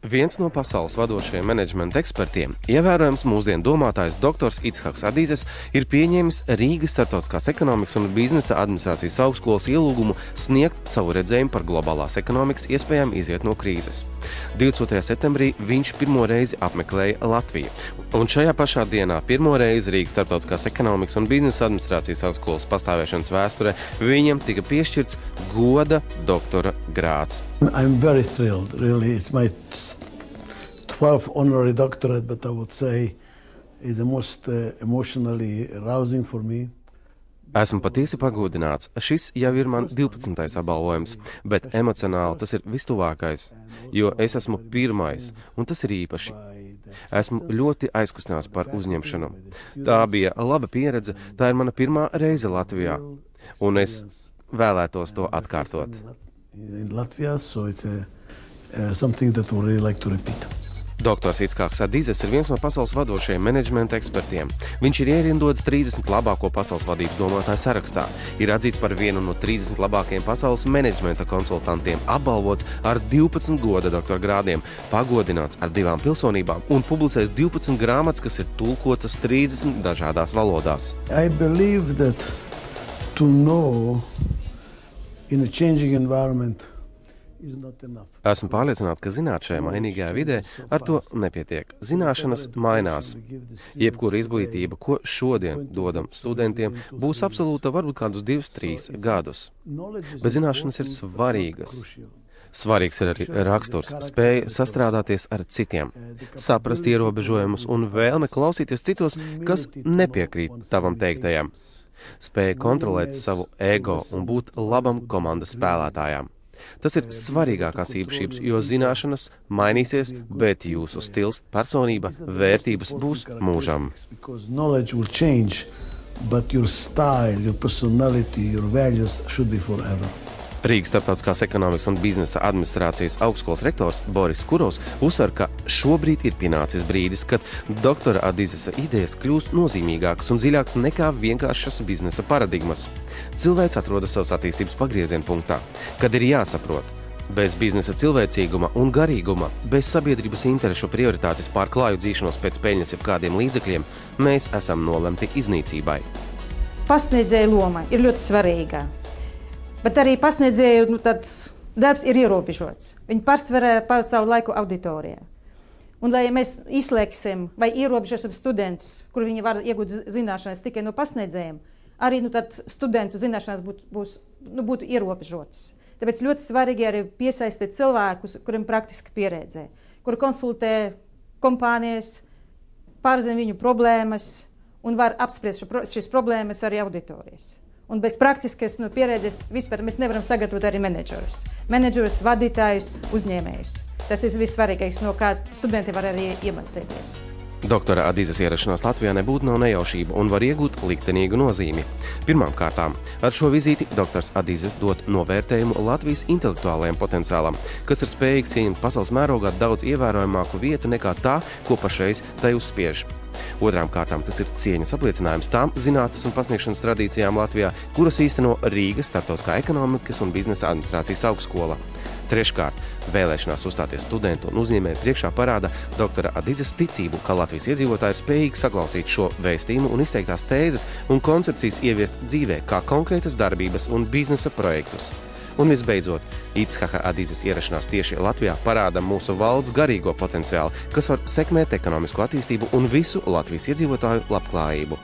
Viens no pasaules vadošajiem menedžmenta ekspertiem, ievērojams mūsdienu domātājs doktors Icchaks Adizes, ir pieņēmis Rīgas Startautiskās ekonomikas un biznesa administrācijas augstskolas ielūgumu sniegt savu redzējumu par globālās ekonomikas iespējām iziet no krīzes. 22. septembrī viņš pirmo reizi apmeklēja Latviju, un šajā pašā dienā pirmo reizi Rīgas Startautiskās ekonomikas un biznesa administrācijas augstskolas pastāvēšanas vēsturē viņam tika piešķirts goda doktora grāds. I'm very thrilled, really. It's my 12th honorary doctorate, but I would say it's the most emotionally arousing for me. Esmu patiesi pagodināts. Šis jau ir man 12. apbalvojums, bet emocionāli tas ir vistuvākais, jo es esmu pirmais, un tas ir īpaši. Esmu ļoti aizkustināts par uzņemšanu. Tā bija laba pieredze, tā ir mana pirmā reize Latvijā, un es vēlētos to atkārtot. In Latvia, so it's something that we really like to repeat. Doktors Icchaks Adizes ir viens no pasaules vadošajiem menedžmenta ekspertiem. Viņš ir ierindots 30 labāko pasaules vadības domātāju sarakstā, ir atzīts par vienu no 30 labākajiem pasaules menedžmenta konsultantiem, apbalvots ar 12 goda doktora grādiem, pagodināts ar 2 pilsonībām un publicējis 12 grāmatas, kas ir tulkotas 30 dažādās valodās. I believe that to know in a changing environment is not enough. Esmu pārliecināta, ka zināt šajā mainīgajā vidē ar to nepietiek. Zināšanas mainās. Jebkura izglītība, ko šodien dodam studentiem, būs absolūta varbūt kādus 2-3 gadus. Bet zināšanas ir svarīgas. Svarīgs ir arī raksturs, spēja sastrādāties ar citiem, saprast ierobežojumus un vēlme klausīties citos, kas nepiekrīt tavam teiktajam. Spēja kontrolēt savu ego un būt labam komandas spēlētājām. Tas ir svarīgākās īpašības, jo zināšanas mainīsies, bet jūsu stils, personība, vērtības būs mūžam. Because knowledge will change, but your style, your personality, your values should be forever. Rīgas Startautiskās ekonomikas un biznesa administrācijas augstskolas rektors Boris Kurovs uzsver, ka šobrīd ir pienācis brīdis, kad doktora Adizesa idejas kļūst nozīmīgākas un dziļākas nekā vienkāršas biznesa paradigmas. Cilvēks atrodas savas attīstības pagrieziena punktā, kad ir jāsaprot, bez biznesa cilvēcīguma un garīguma, bez sabiedrības interešu prioritātes pār klāju dzīšanos pēc peļņas jebkādiem līdzekļiem, mēs esam nolemti iznīcībai. Pasniedzēja loma ir ļoti svarīga. Bet arī pasniedzēju darbs ir ierobežots. Viņi pārsvarā par savu laiku auditorijā. Un, lai mēs izslēgsim vai ierobežosim studentus, kur viņi var iegūt zināšanas tikai no pasniedzējiem, arī tad studentu zināšanas būtu ierobežotas. Tāpēc ļoti svarīgi arī piesaistīt cilvēkus, kuriem praktiski pieredzē, kuri konsultē kompānijas, pārzina viņu problēmas un var apspriest šīs problēmas arī auditorijas. Un bez praktiskas pieredzes vispār mēs nevaram sagatavot arī menedžerus, vadītājus, uzņēmējus. Tas ir vissvarīgākais, no kā studenti var arī iemācīties. Doktora Adizes ierašanās Latvijā nebūtu nav nejaušība un var iegūt liktenīgu nozīmi. Pirmām kārtām, ar šo vizīti doktors Adizes dod novērtējumu Latvijas intelektuālajam potenciālam, kas ir spējīgs ieņemt pasaules mērogā daudz ievērojamāku vietu nekā tā, ko pašreiz tai uzspiež. Otrām kārtām tas ir cieņas apliecinājums tām zinātnes un pasniegšanas tradīcijām Latvijā, kuras īsteno Rīgas Startautiskā ekonomikas un biznesa administrācijas augstskola. Treškārt, vēlēšanās uzstāties studentu un uzņēmēju priekšā parāda doktora Adizes ticību, ka Latvijas iedzīvotāji ir spējīgi saklausīt šo vēstījumu un izteiktās tēzes un koncepcijas ieviest dzīvē kā konkrētas darbības un biznesa projektus. Un visbeidzot, Icchaka Adizes ierašanās tieši Latvijā parāda mūsu valsts garīgo potenciālu, kas var sekmēt ekonomisko attīstību un visu Latvijas iedzīvotāju labklājību.